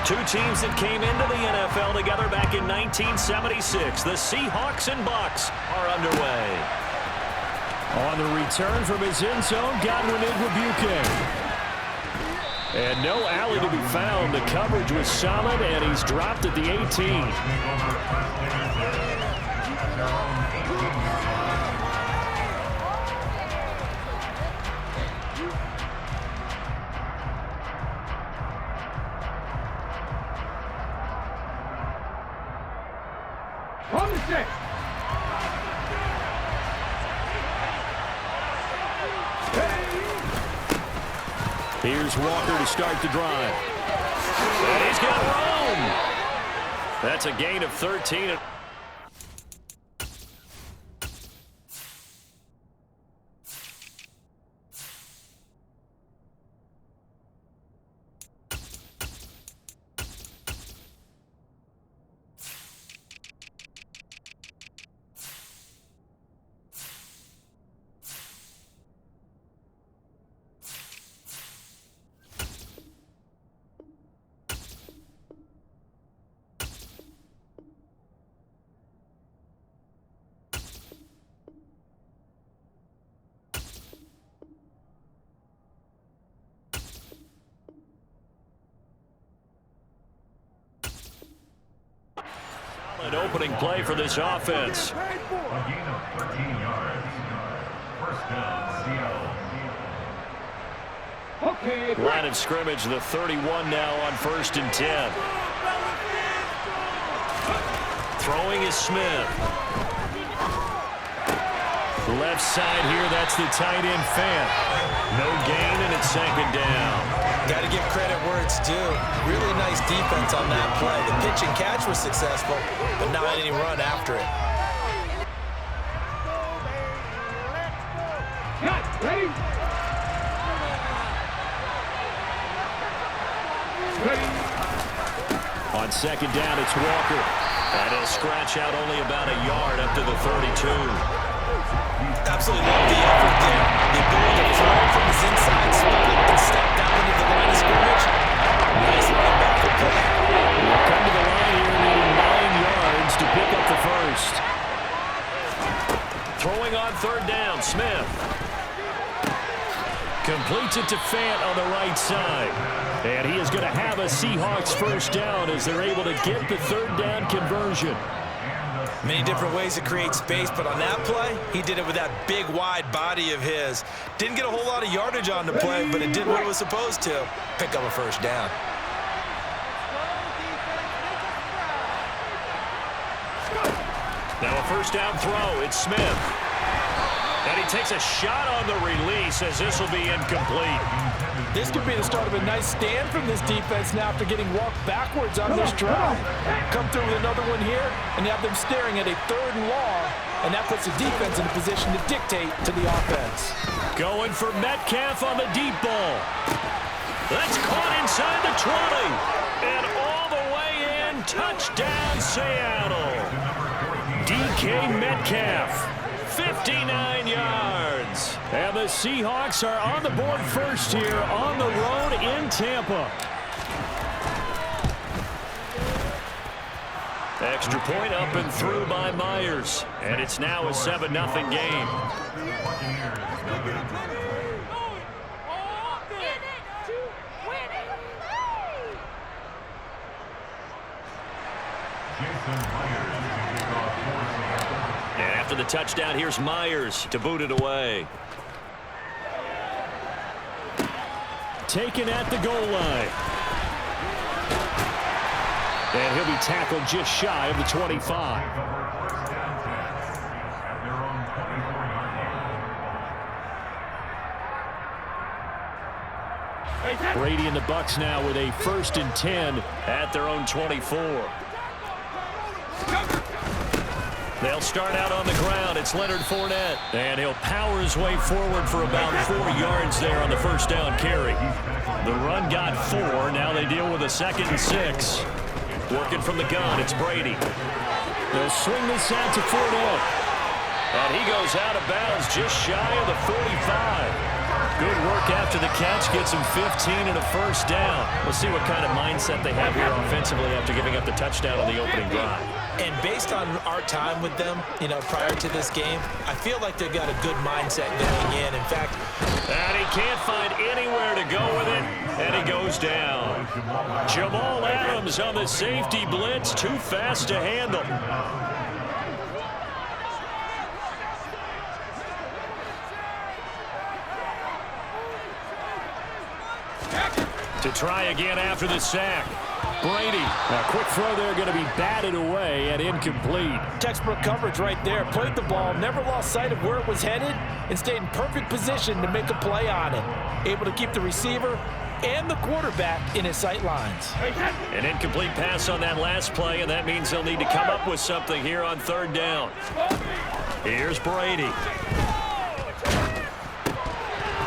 Two teams that came into the NFL together back in 1976. The Seahawks and Bucs are underway. On the return from his end zone, Godwin Igwebuike. And no alley to be found. The coverage was solid, and he's dropped at the 18. Here's Walker to start the drive. And he's got room. That's a gain of 13. An opening play for this offense. A gain of 13 yards. First down, Seattle. Line of scrimmage, the 31 now on 1st and 10. Throwing is Smith. Left side here, that's the tight end Fant. No gain, and it's 2nd down. Got to give credit where it's due. Really nice defense on that play. The pitch and catch was successful, but not any run after it. On 2nd down, it's Walker. And he'll scratch out only about a yard up to the 32. Absolutely love the effort there. The ability to throw from his inside spot and step down into the line of scrimmage. Nice running back for play. We'll come to the line here, needing 9 yards to pick up the first. Throwing on 3rd down, Smith. Completes it to Fant on the right side. And he is going to have a Seahawks first down as they're able to get the 3rd down conversion. Many different ways to create space, but on that play, he did it with that big, wide body of his. Didn't get a whole lot of yardage on the play, but it did what it was supposed to. Pick up a first down. Now a first down throw. It's Smith. And he takes a shot on the release as this will be incomplete. This could be the start of a nice stand from this defense now after getting walked backwards on this drive. Come through with another one here and have them staring at a 3rd and long, and that puts the defense in a position to dictate to the offense. Going for Metcalf on the deep ball. That's caught inside the 20. And all the way in, touchdown Seattle. DK Metcalf. 59 yards. And the Seahawks are on the board first here on the road in Tampa. Extra point up and through by Myers. And it's now a 7-0 game. And after the touchdown, here's Myers to boot it away. Taken at the goal line. And he'll be tackled just shy of the 25. Brady and the Bucs now with a 1st and 10 at their own 24. They'll start out on the ground. It's Leonard Fournette. And he'll power his way forward for about 4 yards there on the first down carry. The run got 4. Now they deal with a 2nd and 6. Working from the gun, it's Brady. They'll swing this out to Fournette. And he goes out of bounds just shy of the 45. Good work after the catch. Gets him 15 and a first down. We'll see what kind of mindset they have here offensively after giving up the touchdown on the opening drive. And based on our time with them, prior to this game, I feel like they've got a good mindset going in. In fact, and he can't find anywhere to go with it, and he goes down. Jamal Adams on the safety blitz, too fast to handle. To try again after the sack. Brady. A quick throw there going to be batted away and incomplete. Textbook coverage right there. Played the ball, never lost sight of where it was headed, and stayed in perfect position to make a play on it. Able to keep the receiver and the quarterback in his sight lines. An incomplete pass on that last play, and that means they'll need to come up with something here on third down. Here's Brady.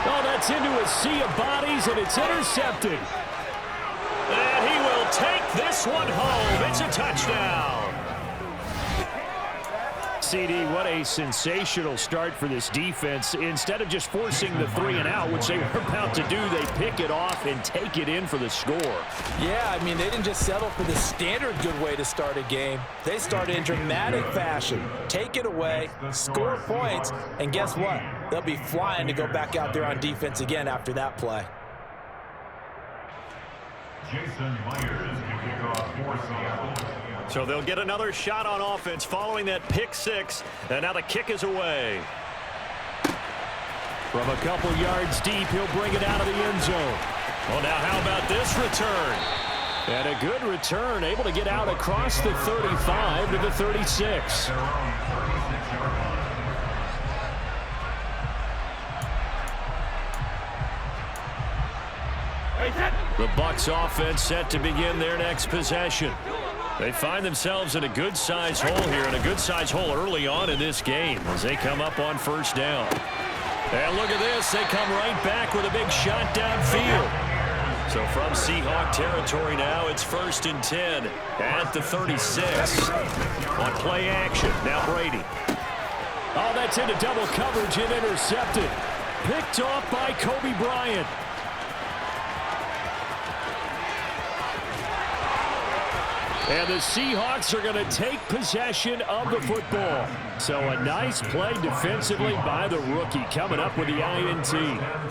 Oh, that's into a sea of bodies, and it's intercepted. And he will take this one home. It's a touchdown. CD, what a sensational start for this defense. Instead of just forcing the 3-and-out, which they were about to do, they pick it off and take it in for the score. Yeah, I mean, they didn't just settle for the standard good way to start a game. They started in dramatic fashion. Take it away, score points, and guess what? They'll be flying to go back out there on defense again after that play. Jason Myers can kick off for Seattle. So they'll get another shot on offense following that pick six, and now the kick is away. From a couple yards deep, he'll bring it out of the end zone. Well, now how about this return? And a good return, able to get out across the 35 to the 36. Their own 36-yard line. The Bucs offense set to begin their next possession. They find themselves in a good-sized hole here, and a good-sized hole early on in this game as they come up on first down. And look at this. They come right back with a big shot downfield. So from Seahawk territory now, it's 1st and 10 at the 36. On play action, now Brady. Oh, that's into double coverage and intercepted. Picked off by Kobe Bryant. And the Seahawks are going to take possession of the football. So a nice play defensively by the rookie, coming up with the INT.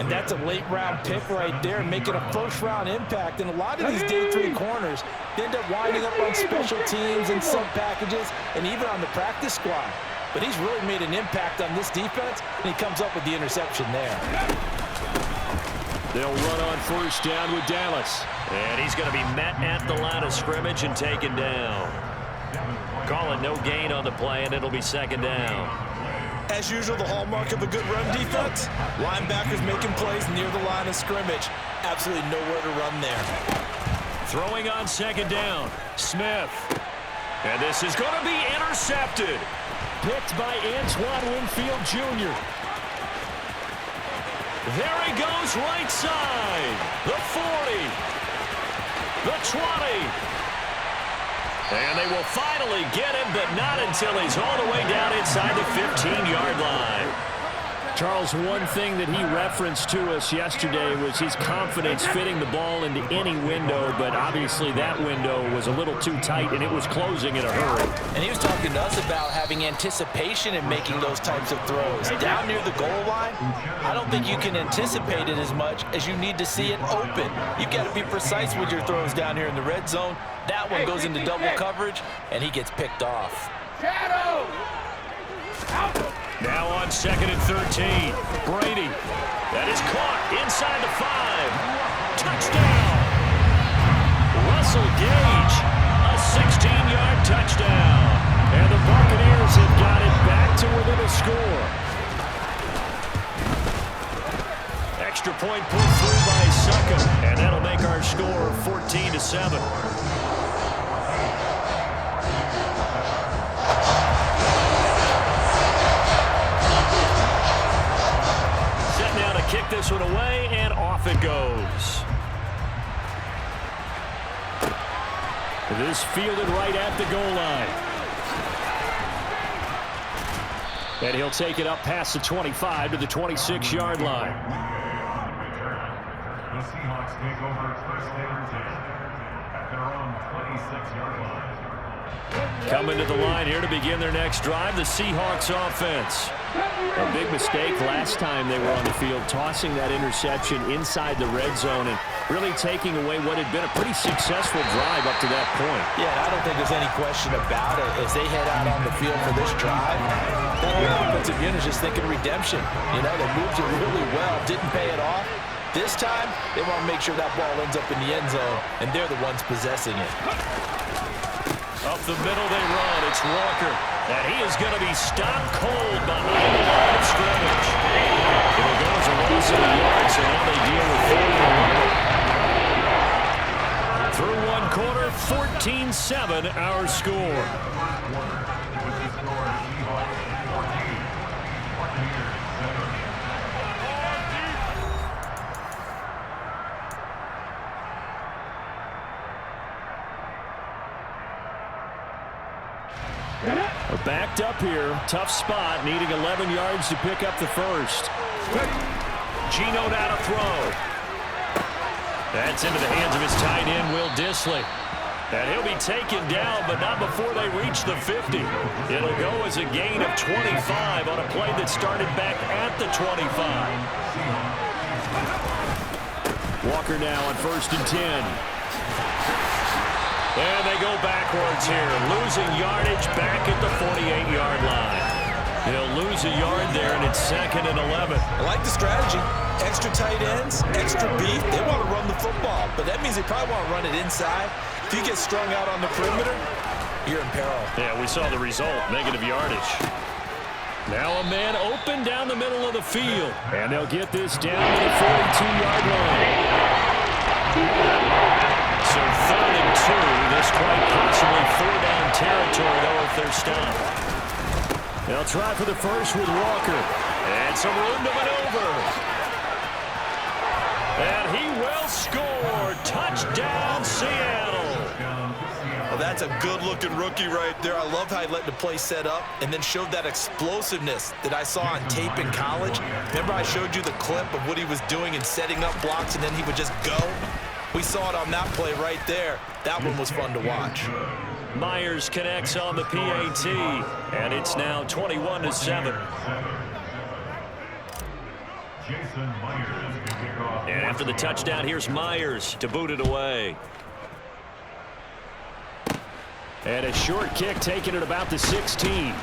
And that's a late-round pick right there, making a first-round impact. And a lot of these day three corners end up winding up on special teams and sub-packages and even on the practice squad. But he's really made an impact on this defense, and he comes up with the interception there. They'll run on first down with Dallas. And he's going to be met at the line of scrimmage and taken down. Calling no gain on the play, and it'll be 2nd down. as usual, the hallmark of a good run defense, linebackers making plays near the line of scrimmage. Absolutely nowhere to run there. Throwing on 2nd down, Smith. And this is going to be intercepted. Picked by Antoine Winfield Jr. There he goes, right side. The 40. The 20. And they will finally get him, but not until he's all the way down inside the 15-yard line. Charles, one thing that he referenced to us yesterday was his confidence fitting the ball into any window, but obviously that window was a little too tight, and it was closing in a hurry. And he was talking to us about having anticipation in making those types of throws. Down near the goal line, I don't think you can anticipate it as much as you need to see it open. You've got to be precise with your throws down here in the red zone. That one goes into double coverage, and he gets picked off. Now on 2nd and 13. Brady. That is caught inside the 5. Touchdown. Russell Gage. A 16-yard touchdown. And the Buccaneers have got it back to within a score. Extra point put through by Succop. And that'll make our score 14-7. Kick this one away, and off it goes. This fielded right at the goal line. And he'll take it up past the 25 to the 26-yard line. take over first and 10 at their own 26-yard line. Coming to the line here to begin their next drive, the Seahawks offense. A big mistake last time they were on the field, tossing that interception inside the red zone and really taking away what had been a pretty successful drive up to that point. Yeah, I don't think there's any question about it. As they head out on the field for this drive, that whole offensive unit is just thinking redemption. You know, they moved it really well, didn't pay it off. This time, they want to make sure that ball ends up in the end zone, and they're the ones possessing it. Up the middle they run. It's Walker. And he is going to be stopped cold behind the line of scrimmage. It'll go as a loss of a yard, so now they deal with 4 Through one quarter, 14-7 our score. We're backed up here. Tough spot, needing 11 yards to pick up the first. Geno now to throw. That's into the hands of his tight end, Will Dissly. And he'll be taken down, but not before they reach the 50. It'll go as a gain of 25 on a play that started back at the 25. Walker now on 1st and 10. And they go backwards here, losing yardage back at the 48-yard line. They'll lose a yard there, and it's 2nd and 11. I like the strategy. Extra tight ends, extra beef. They want to run the football, but that means they probably want to run it inside. If you get strung out on the perimeter, you're in peril. Yeah, we saw the result, negative yardage. Now a man open down the middle of the field. And they'll get this down to the 42-yard line. So 3rd and 2, this quite possibly 4-down territory, though, if they're stopped. They'll try for the first with Walker. And some room to maneuver. And he will score. Touchdown, Seattle. Well, that's a good-looking rookie right there. I love how he let the play set up and then showed that explosiveness that I saw on tape in college. Remember I showed you the clip of what he was doing and setting up blocks, and then he would just go? We saw it on that play right there. That one was fun to watch. Myers connects on the PAT, and it's now 21-7. And after the touchdown, here's Myers to boot it away. And a short kick taken at about the 16.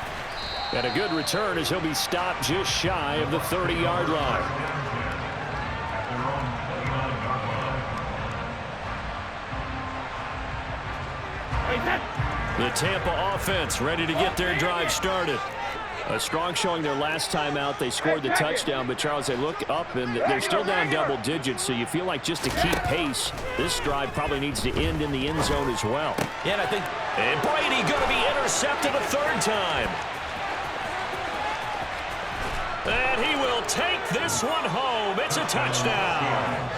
And a good return as he'll be stopped just shy of the 30-yard line. The Tampa offense ready to get their drive started. A strong showing their last time out. They scored the touchdown, but Charles, they look up and they're still down double digits, so you feel like just to keep pace, this drive probably needs to end in the end zone as well. Yeah, and I think Brady going to be intercepted a 3rd time. And he will take this one home. It's a touchdown.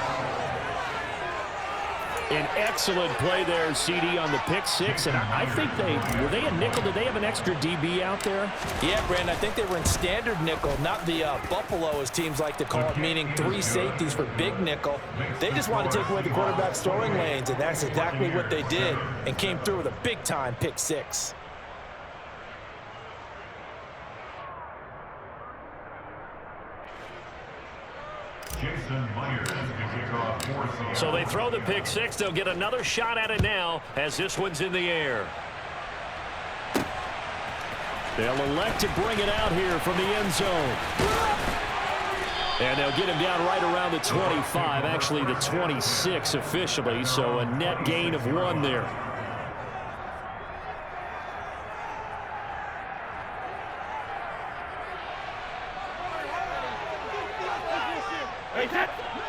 An excellent play there, CD, on the pick 6. And I think were they a nickel? Did they have an extra DB out there? Yeah, Brandon, I think they were in standard nickel, not the Buffalo, as teams like to call it, meaning 3 safeties for big nickel. They just wanted to take away the quarterback's throwing lanes, and that's exactly what they did, and came through with a big-time pick 6. So they throw the pick 6. They'll get another shot at it now as this one's in the air. They'll elect to bring it out here from the end zone. And they'll get him down right around the 25, actually the 26 officially, so a net gain of 1 there.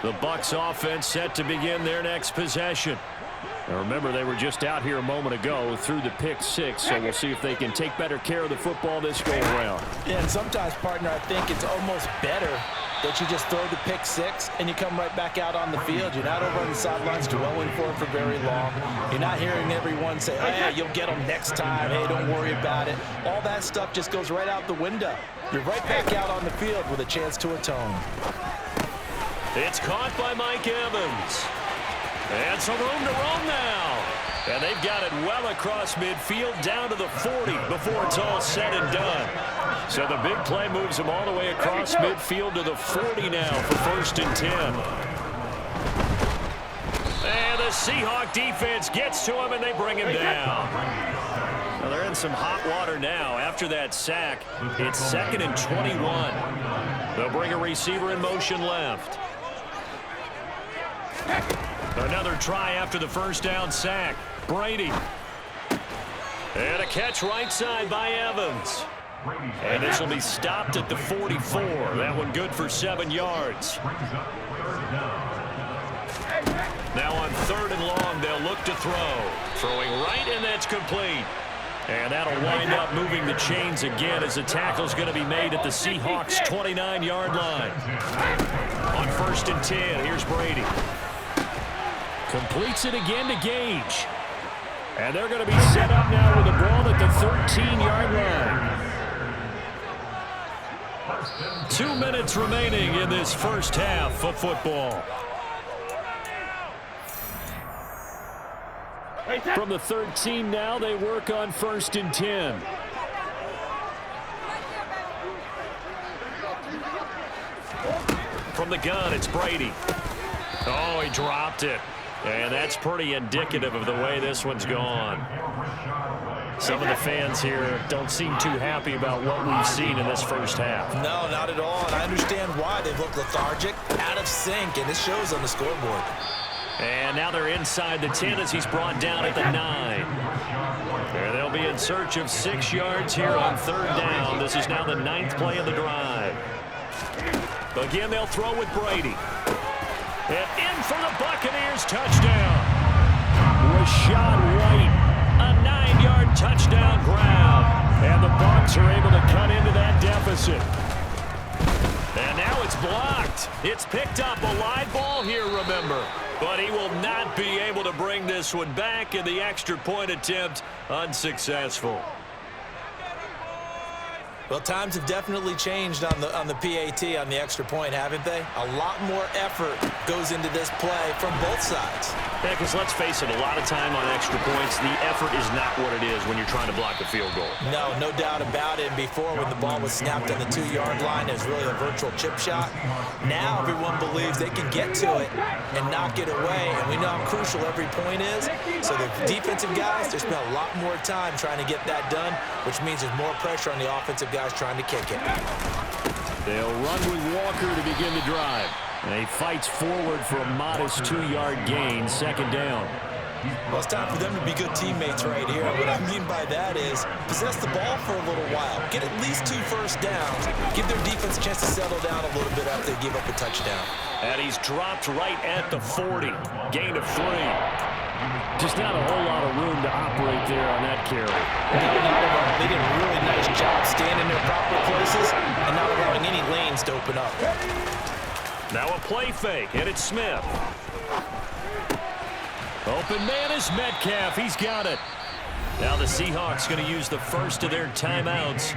The Bucs offense set to begin their next possession. Now remember, they were just out here a moment ago through the pick 6, so we'll see if they can take better care of the football this go around. Yeah, and sometimes, partner, I think it's almost better that you just throw the pick 6 and you come right back out on the field. You're not over on the sidelines dwelling for it for very long. You're not hearing everyone say, hey, you'll get them next time. Hey, don't worry about it. All that stuff just goes right out the window. You're right back out on the field with a chance to atone. It's caught by Mike Evans. And some room to roam now. And they've got it well across midfield down to the 40 before it's all said and done. So the big play moves them all the way across midfield to the 40 now for 1st and 10. And the Seahawk defense gets to him, and they bring him down. Well, they're in some hot water now. After that sack, it's 2nd and 21. They'll bring a receiver in motion left. Another try after the first down sack. Brady. And a catch right side by Evans. And this will be stopped at the 44. That one good for 7 yards. Now on 3rd and long, they'll look to throw. Throwing right, and that's complete. And that'll wind up moving the chains again as the tackle's going to be made at the Seahawks' 29-yard line. On 1st and 10, here's Brady. Completes it again to Gage. And they're going to be set up now with the ball at the 13-yard line. 2 minutes remaining in this first half of football. From the 13 now, they work on 1st and 10. From the gun, it's Brady. Oh, he dropped it. And that's pretty indicative of the way this one's gone. Some of the fans here don't seem too happy about what we've seen in this first half. No, not at all. And I understand why they look lethargic, out of sync, and this shows on the scoreboard. And now they're inside the 10 as he's brought down at the 9. There they'll be in search of 6 yards here on 3rd down. This is now the 9th play of the drive. Again, they'll throw with Brady. And in for the Buccaneers, touchdown. Rachaad White, a 9-yard touchdown grab. And the Bucs are able to cut into that deficit. And now it's blocked. It's picked up, a live ball here, remember. But he will not be able to bring this one back, and the extra point attempt unsuccessful. Well, times have definitely changed on the PAT, on the extra point, haven't they? A lot more effort goes into this play from both sides. Yeah, because let's face it, a lot of time on extra points, the effort is not what it is when you're trying to block a field goal. No doubt about it. And before, when the ball was snapped on the 2-yard line, it was really a virtual chip shot. Now everyone believes they can get to it and knock it away, and we know how crucial every point is. So the defensive guys, they spent a lot more time trying to get that done, which means there's more pressure on the offensive guys trying to kick it. They'll run with Walker to begin the drive. And he fights forward for a modest 2-yard gain, 2nd down. Well, it's time for them to be good teammates right here. What I mean by that is possess the ball for a little while. Get at least 2 first downs. Give their defense a chance to settle down a little bit after they give up a touchdown. And he's dropped right at the 40. Gain of 3. Just not a whole lot of room to operate there on that carry. They did a really nice job staying in their proper places and not allowing any lanes to open up. Now a play fake, and it's Smith. Open man is Metcalf. He's got it. Now the Seahawks going to use the first of their timeouts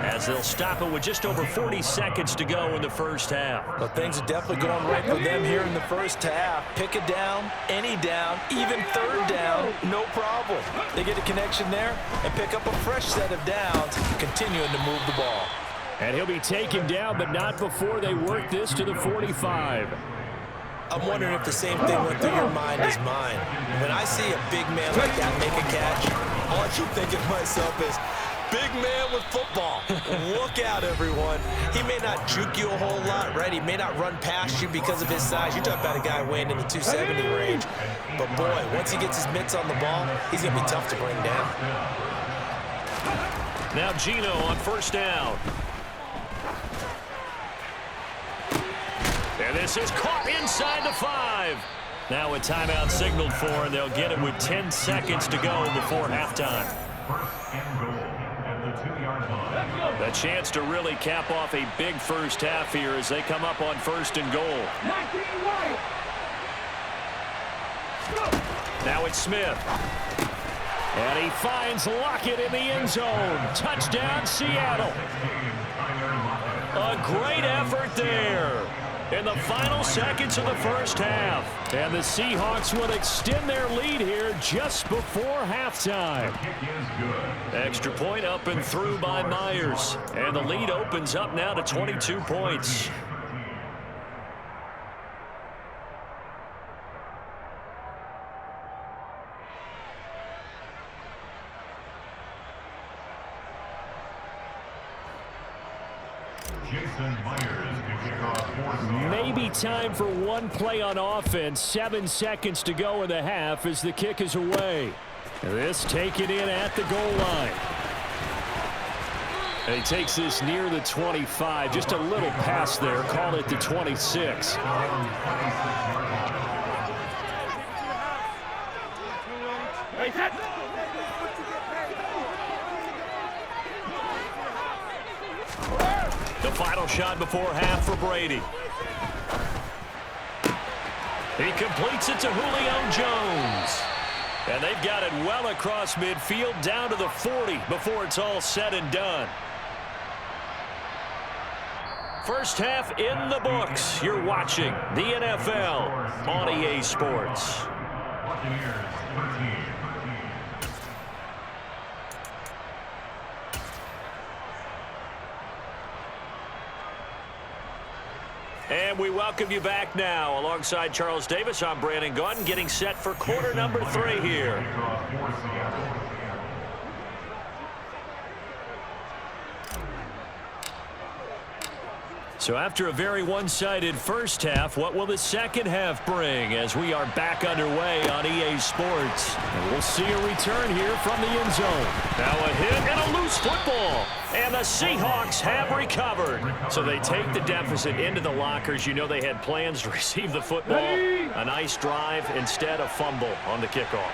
as they'll stop it with just over 40 seconds to go in the first half. Well, things are definitely going right for them here in the first half. Pick a down, any down, even 3rd down, no problem. They get a connection there and pick up a fresh set of downs, continuing to move the ball. And he'll be taken down, but not before they work this to the 45. I'm wondering if the same thing went through your mind as mine. When I see a big man like that make a catch, all I keep thinking to myself is, big man with football. Look out, everyone. He may not juke you a whole lot, right? He may not run past you because of his size. You're talking about a guy weighing in the 270 range. But, boy, once he gets his mitts on the ball, he's going to be tough to bring down. Now Geno on 1st down. And this is caught inside the 5. Now a timeout signaled for, and they'll get it with 10 seconds to go before halftime. 1st and goal at the 2-yard line. A chance to really cap off a big first half here as they come up on 1st and goal. Now it's Smith. And he finds Lockett in the end zone. Touchdown, Seattle. A great effort there. in the final seconds of the first half. And the Seahawks will extend their lead here just before halftime. Extra point up and through by Myers. And the lead opens up now to 22 points. Maybe time for one play on offense. 7 seconds to go in the half as the kick is away. This taken in at the goal line. And he takes this near the 25. Just a little pass there. Call it the 26. The final shot before half for Brady. He completes it to Julio Jones. And they've got it well across midfield down to the 40 before it's all said and done. First half in the books. You're watching the NFL on EA Sports. And we welcome you back now. Alongside Charles Davis, I'm Brandon Gaudin, getting set for quarter number 3 here. So after a very one-sided first half, what will the second half bring as we are back underway on EA Sports? And we'll see a return here from the end zone. Now a hit and a loose football. And the Seahawks have recovered. So they take the deficit into the lockers. You know they had plans to receive the football. A nice drive, instead a fumble on the kickoff.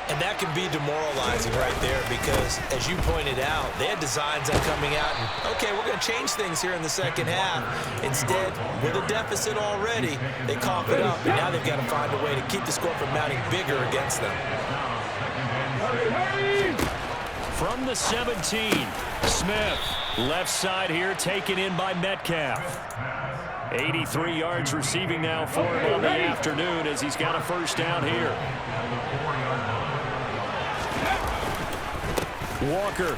And that can be demoralizing right there because, as you pointed out, they had designs on coming out and, okay, we're going to change things here in the second half. Instead, with a deficit already, they cough it up, and now they've got to find a way to keep the score from mounting bigger against them. From the 17, Smith, left side here, taken in by Metcalf. 83 yards receiving now for him on the afternoon as he's got a first down here. Walker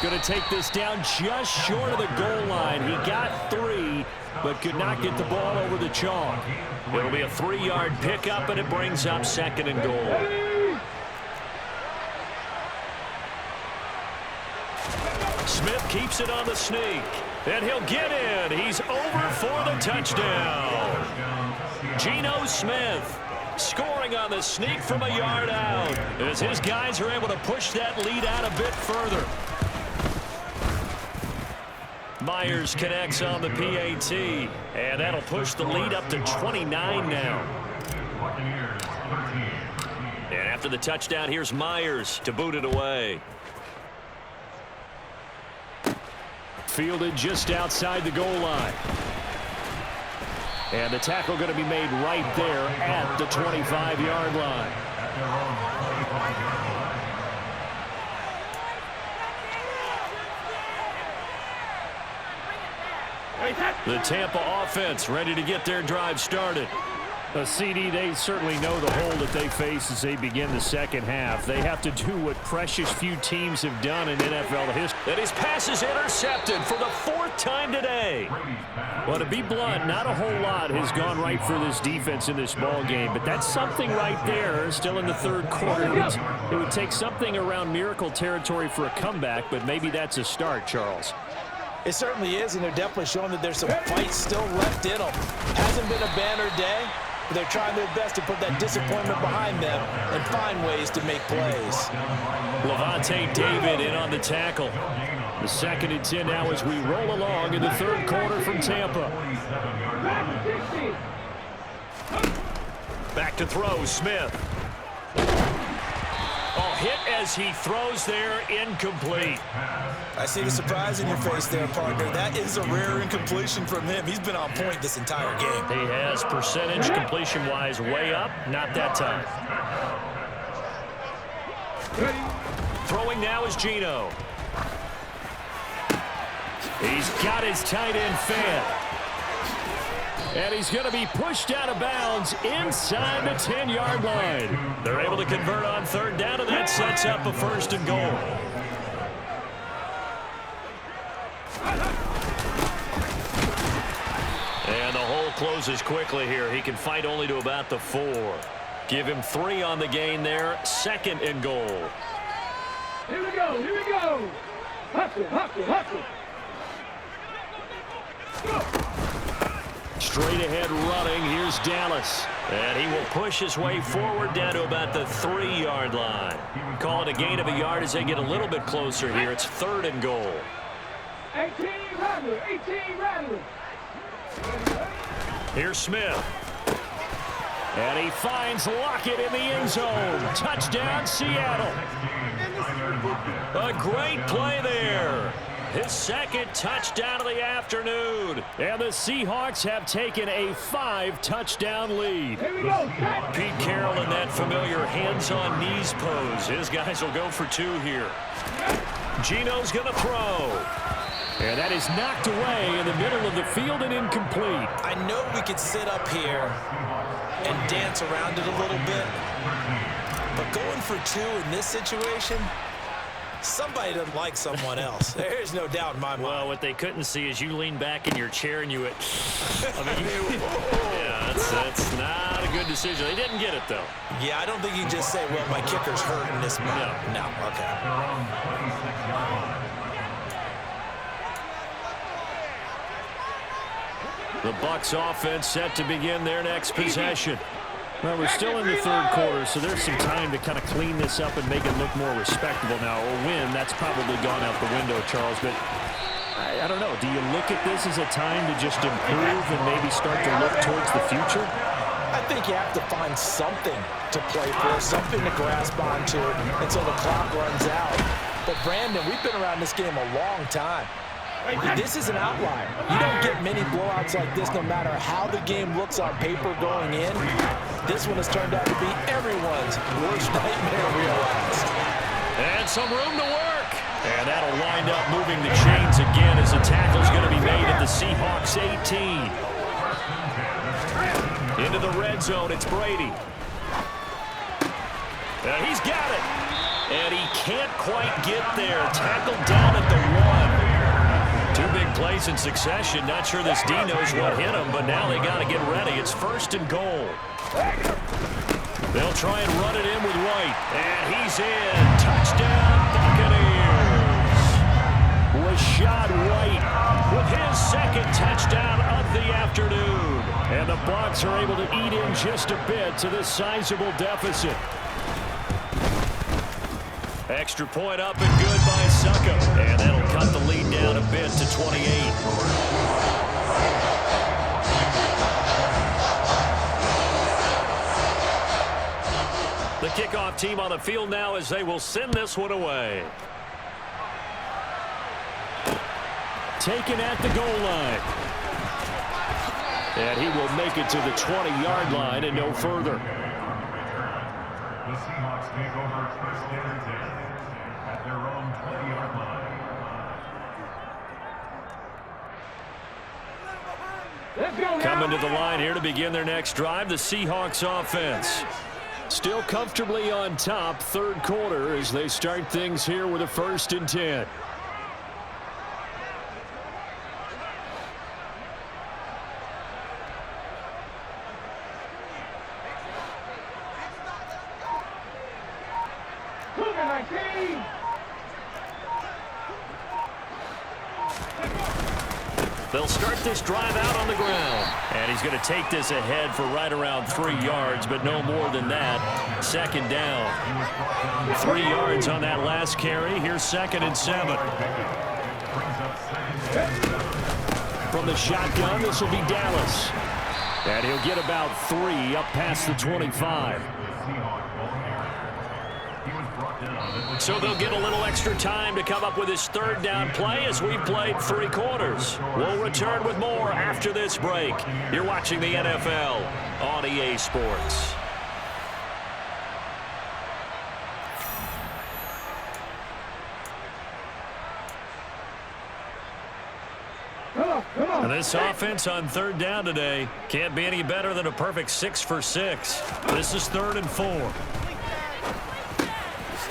going to take this down just short of the goal line. He got 3, but could not get the ball over the chalk. It'll be a 3-yard pickup, and it brings up 2nd and goal. Smith keeps it on the sneak, and he'll get in. He's over for the touchdown. Geno Smith scoring on the sneak from a yard out as his guys are able to push that lead out a bit further. Myers connects on the PAT, and that'll push the lead up to 29 now. And after the touchdown, here's Myers to boot it away. Fielded just outside the goal line. And the tackle going to be made right there at the 25-yard line. The Tampa offense ready to get their drive started. CD, they certainly know the hole that they face as they begin the second half. They have to do what precious few teams have done in NFL history. And his pass is intercepted for the 4th time today. Well, to be blunt, not a whole lot has gone right for this defense in this ball game, but that's something right there still in the 3rd quarter. It would take something around miracle territory for a comeback, but maybe that's a start, Charles. It certainly is, and they're definitely showing that there's some fight still left in them. Hasn't been a banner day. They're trying their best to put that disappointment behind them and find ways to make plays. Levante David in on the tackle. The 2nd and 10 now as we roll along in the 3rd quarter from Tampa. Back to throw, Smith. Oh, hit as he throws there, incomplete. I see the surprise in your face there, partner. That is a rare incompletion from him. He's been on point this entire game. He has percentage completion-wise way up, not that time. Throwing now is Geno. He's got his tight end fed. And he's going to be pushed out of bounds inside the 10-yard line. They're able to convert on third down, and that sets up a 1st and goal. And the hole closes quickly here. He can fight only to about the 4. Give him 3 on the gain there. 2nd and goal. Here we go, here we go. Hustle, hustle, hustle. Straight ahead running. Here's Dallas. And he will push his way forward down to about the 3-yard line. Call it a gain of a yard as they get a little bit closer here. It's 3rd and goal. 18 Rattler, 18 Rattler. Here's Smith. And he finds Lockett in the end zone. Touchdown, Seattle. A great play there. His 2nd touchdown of the afternoon. And the Seahawks have taken a 5-touchdown lead. Here we go, set. Pete Carroll in that familiar hands-on knees pose. His guys will go for 2 here. Geno's going to throw. And that is knocked away in the middle of the field and incomplete. I know we could sit up here and dance around it a little bit, but going for 2 in this situation, somebody doesn't like someone else. There's no doubt in my mind. Well, what they couldn't see is you lean back in your chair and you went, yeah, that's not a good decision. They didn't get it, though. Yeah, I don't think you can just say, well, my kicker's hurting this moment. No, okay. The Bucs offense set to begin their next possession. Well, we're still in the 3rd quarter, so there's some time to kind of clean this up and make it look more respectable now. A win, that's probably gone out the window, Charles. But I don't know. Do you look at this as a time to just improve and maybe start to look towards the future? I think you have to find something to play for, something to grasp onto until the clock runs out. But, Brandon, we've been around this game a long time. This is an outlier. You don't get many blowouts like this no matter how the game looks on paper going in. This one has turned out to be everyone's worst nightmare realized. And some room to work. And that'll wind up moving the chains again as the tackle's going to be made at the Seahawks 18. Into the red zone, it's Brady. And he's got it. And he can't quite get there. Tackled down at the 1. 2 big plays in succession. Not sure this D knows what hit him, but now they got to get ready. It's 1st and goal. They'll try and run it in with White. And he's in. Touchdown, Buccaneers. Rachaad White With his 2nd touchdown of the afternoon. And the Bucs are able to eat in just a bit to this sizable deficit. Extra point up and good by Succop. And that'll cut the lead down a bit to 28. The kickoff team on the field now as they will send this one away. Taken at the goal line. And he will make it to the 20-yard line and no further. The Seahawks take over 1st and 10 at their own 20-yard line. Let's go now. Coming to the line here to begin their next drive, the Seahawks offense. Still comfortably on top, 3rd quarter as they start things here with a 1st and 10. They'll start this drive out on the ground. And he's going to take this ahead for right around 3 yards, but no more than that. 2nd down. 3 yards on that last carry. Here's 2nd and 7. From the shotgun, this will be Dallas. And he'll get about 3 up past the 25. So they'll get a little extra time to come up with his 3rd down play as we've played 3 quarters. We'll return with more after this break. You're watching the NFL on EA Sports. Come And this offense on third down today can't be any better than a perfect 6 for 6. This is 3rd and 4.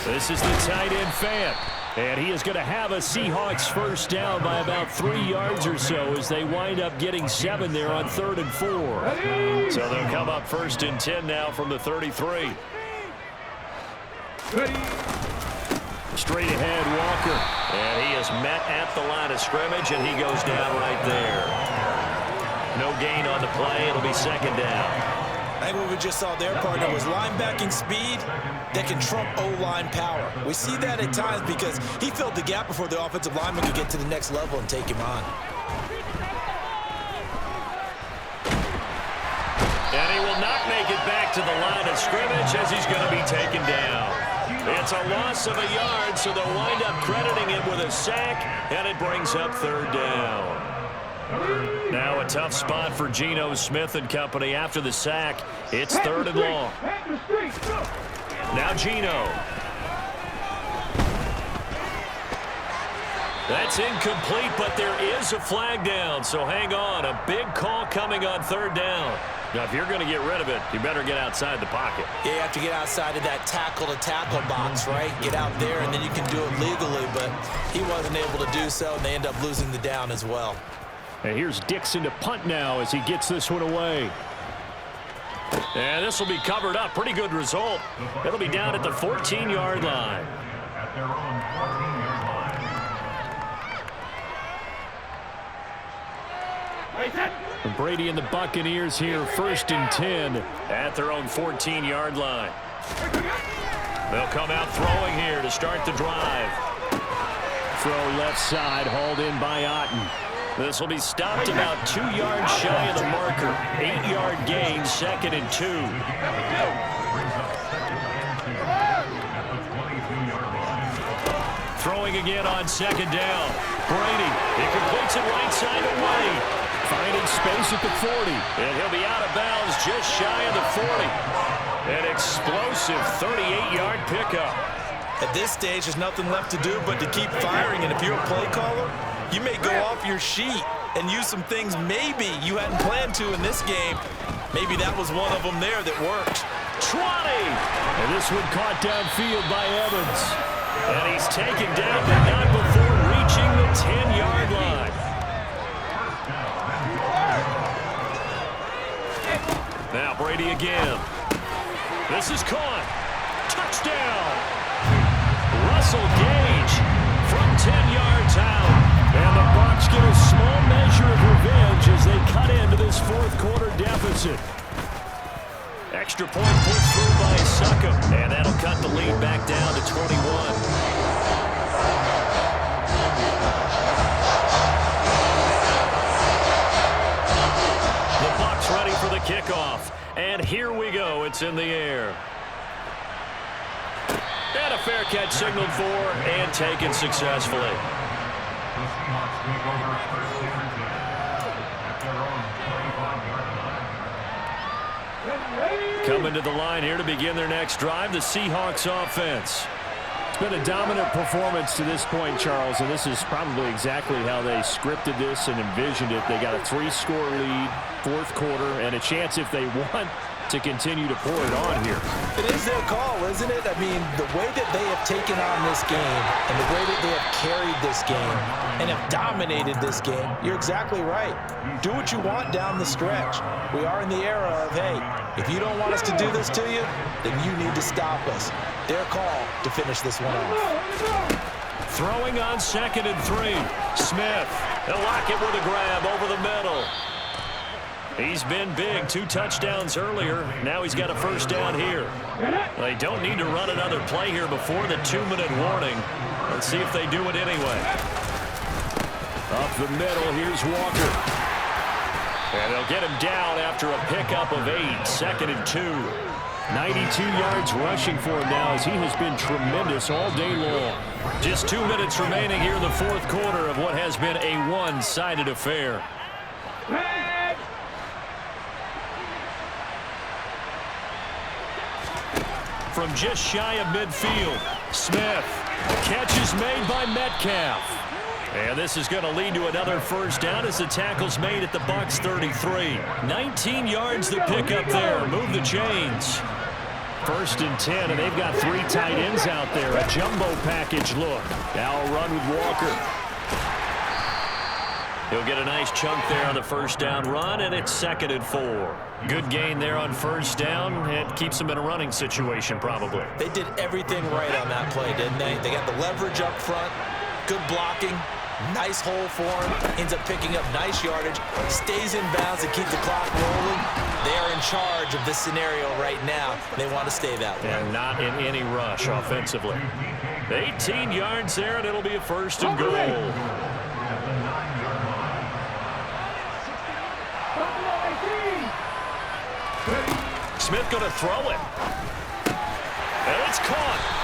This is the tight end Fant. And he is going to have a Seahawks first down by about 3 yards or so as they wind up getting 7 there on 3rd and 4. So they'll come up 1st and 10 now from the 33. Straight ahead, Walker. And he is met at the line of scrimmage, and he goes down right there. No gain on the play. It'll be 2nd down. I think what we just saw there, partner, was linebacking speed that can trump O-line power. We see that at times because he filled the gap before the offensive lineman could get to the next level and take him on. And he will not make it back to the line of scrimmage as he's going to be taken down. It's a loss of a yard, so they'll wind up crediting him with a sack, and it brings up 3rd down. Now a tough spot for Geno Smith and company after the sack. It's 3rd and long. Now Geno. That's incomplete, but there is a flag down, so hang on. A big call coming on 3rd down. Now, if you're going to get rid of it, you better get outside the pocket. Yeah, you have to get outside of that tackle-to-tackle box, right? Get out there, and then you can do it legally, but he wasn't able to do so, and they end up losing the down as well. And here's Dixon to punt now as he gets this one away. And this will be covered up. Pretty good result. It'll be down at the 14-yard line. At their own 14-yard line. Brady and the Buccaneers here, 1st and 10 at their own 14-yard line. They'll come out throwing here to start the drive. Throw left side, hauled in by Otten. This will be stopped about 2 yards shy of the marker. 8-yard gain, 2nd and 2. Throwing again on 2nd down. Brady, he completes it right side away. Finding space at the 40. And he'll be out of bounds just shy of the 40. An explosive 38-yard pickup. At this stage, there's nothing left to do but to keep firing, and if you're a play caller, you may go off your sheet and use some things maybe you hadn't planned to in this game. Maybe that was one of them there that worked. 20! And this one caught downfield by Evans. And he's taken down, but not before reaching the 10-yard line. Now Brady again. This is caught. Touchdown! Russell Gage from 10 yards out. And the Bucs get a small measure of revenge as they cut into this 4th quarter deficit. Extra point put through by Succop. And that'll cut the lead back down to 21. Ready for the kickoff. And here we go. It's in the air. And a fair catch signaled for and taken successfully. The Seahawks take over 1st and 10 at their own 25-yard line. Coming to the line here to begin their next drive, the Seahawks offense. It's been a dominant performance to this point, Charles, and this is probably exactly how they scripted this and envisioned it. They got a 3-score lead, 4th quarter, and a chance if they want to continue to pour it on here. It is their call, isn't it? I mean, the way that they have taken on this game and the way that they have carried this game and have dominated this game, you're exactly right. Do what you want down the stretch. We are in the era of, hey, if you don't want us to do this to you, then you need to stop us. Their call to finish this one off. Throwing on 2nd and 3. Smith. They'll lock it with a grab over the middle. He's been big. 2 touchdowns earlier. Now he's got a first down here. They don't need to run another play here before the 2-minute warning. Let's see if they do it anyway. Up the middle, here's Walker. And they'll get him down after a pickup of 8. 2nd and 2. 92 yards rushing for him now as he has been tremendous all day long. Just 2 minutes remaining here in the 4th quarter of what has been a one-sided affair. From just shy of midfield, Smith. Catch is made by Metcalf. And this is going to lead to another first down as the tackle's made at the Bucs 33. 19 yards to pick up there. Move the chains. 1st and 10, and they've got 3 tight ends out there. A jumbo package look. Now a run with Walker. He'll get a nice chunk there on the first down run, and it's 2nd and 4. Good gain there on first down. It keeps them in a running situation, probably. They did everything right on that play, didn't they? They got the leverage up front, good blocking, nice hole for him, ends up picking up nice yardage, stays in bounds to keep the clock rolling. They are in charge of this scenario right now. They want to stay that way. And not in any rush offensively. 18 yards there, and it'll be a 1st and goal. Smith going to throw it. And it's caught.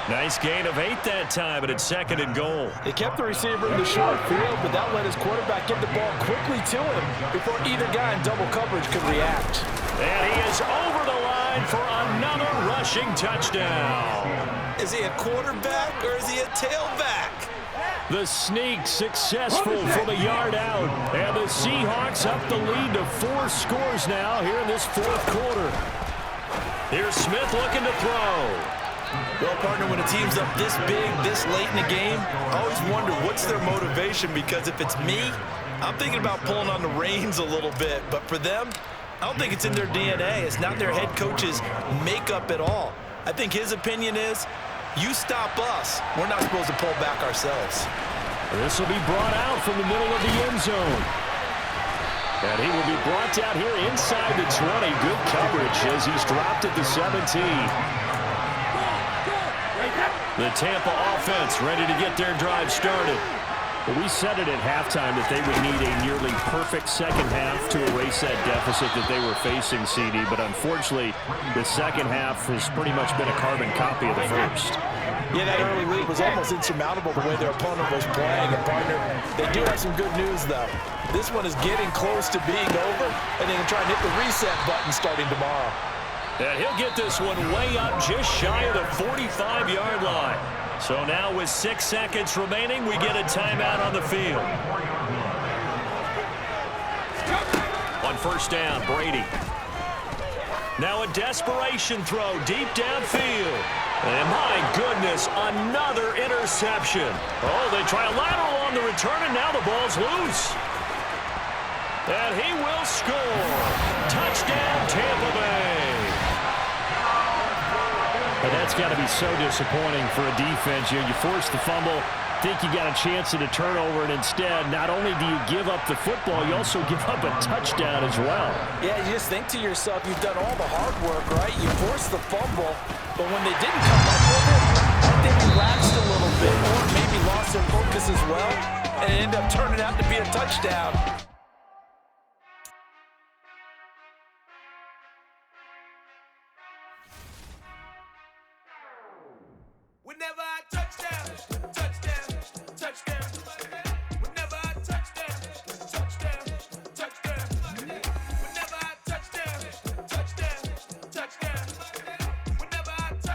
Nice gain of 8 that time, but it's 2nd and goal. They kept the receiver in the short field, but that let his quarterback get the ball quickly to him before either guy in double coverage could react. And he is over the line for another rushing touchdown. Is he a quarterback or is he a tailback? The sneak successful from a yard out. And the Seahawks up the lead to 4 scores now here in this 4th quarter. Here's Smith looking to throw. Well, partner, when a team's up this big, this late in the game, I always wonder what's their motivation, because if it's me, I'm thinking about pulling on the reins a little bit. But for them, I don't think it's in their DNA. It's not their head coach's makeup at all. I think his opinion is, you stop us, we're not supposed to pull back ourselves. This will be brought out from the middle of the end zone. And he will be brought out here inside the 20. Good coverage as he's dropped at the 17. The Tampa offense ready to get their drive started. Well, we said it at halftime that they would need a nearly perfect second half to erase that deficit that they were facing, CD. But unfortunately, the second half has pretty much been a carbon copy of the first. Yeah, that early lead was almost insurmountable the way their opponent was playing. And, partner, they do have some good news, though. This one is getting close to being over, and they can try and hit the reset button starting tomorrow. And he'll get this one way up just shy of the 45-yard line. So now with 6 seconds remaining, we get a timeout on the field. On first down, Brady. Now a desperation throw deep downfield. And my goodness, another interception. Oh, they try a lateral on the return, and now the ball's loose. And he will score. Touchdown, Tampa Bay. But that's got to be so disappointing for a defense. You force the fumble, think you got a chance at a turnover, and instead, not only do you give up the football, you also give up a touchdown as well. Yeah, you just think to yourself, you've done all the hard work, right? You forced the fumble, but when they didn't come up with it, they relaxed a little bit, or maybe lost their focus as well, and it ended up turning out to be a touchdown. Whenever I touch down.